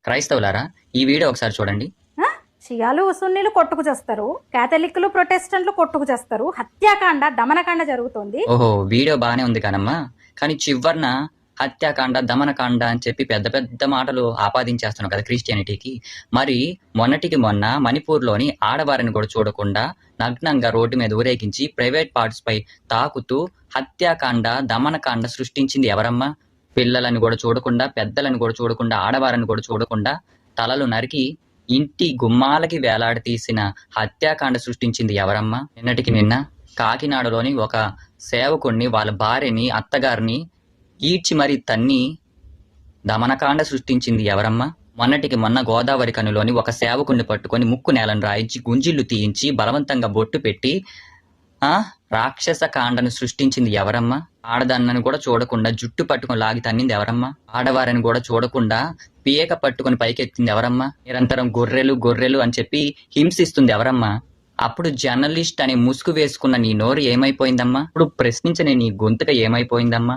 క్రైస్తవులారా, ఈ వీడియో ఒకసారి చూడండి. ఆ? షియాలు సున్నీలు కొట్టుకు చేస్తారు, కేథలిక్లు ప్రొటెస్టెంట్లు కొట్టుకు చేస్తారు, హత్యాకాండ దమనకాండ జరుగుతోంది. ఓహో, వీడియో బానే ఉంది కానమ్మా, కానీ చివరిన హత్యాకాండ దమనకాండ అని చెప్పి పెద్ద పెద్ద మాటలు ఆపాదించేస్తున్నావు కదా క్రిస్టియానిటీకి. మరి మొన్నటికి మొన్న మణిపూర్లోని ఆడవారిని కూడా చూడకుండా నగ్నంగా రోడ్డు మీద ఊరేగించి ప్రైవేట్ పార్ట్స్ పై తాకుతూ హత్యాకాండ దమనకాండ సృష్టించింది ఎవరమ్మా? పిల్లలను కూడా చూడకుండా, పెద్దలను కూడా చూడకుండా, ఆడవారిని కూడా చూడకుండా తలలు నరికి ఇంటి గుమ్మాలకి వేలాడతీసిన హత్యాకాండ సృష్టించింది ఎవరమ్మా? నిన్నటికి నిన్న కాకినాడలోని ఒక సేవకుణ్ణి, వాళ్ళ భార్యని, అత్తగారిని ఈడ్చి మరీ తన్ని దమనకాండ సృష్టించింది ఎవరమ్మా? మొన్నటికి మొన్న గోదావరి కనులోని ఒక సేవకుణ్ణి పట్టుకొని ముక్కు నేలను రాయించి గుంజిళ్లు తీయించి బలవంతంగా బొట్టు పెట్టి రాక్షస కాండను సృష్టించింది ఎవరమ్మా? ఆడదాన్నను కూడా చూడకుండా జుట్టు పట్టుకొని లాగి తన్నింది ఎవరమ్మా? ఆడవారిని కూడా చూడకుండా పీక పట్టుకొని పైకెత్తింది ఎవరమ్మా? నిరంతరం గొర్రెలు గొర్రెలు అని చెప్పి హింసిస్తుంది ఎవరమ్మా? అప్పుడు జర్నలిస్ట్ అనే ముసుగు వేసుకున్న నీ నోరు ఏమైపోయిందమ్మా? ఇప్పుడు ప్రశ్నించని నీ గొంతుక ఏమైపోయిందమ్మా?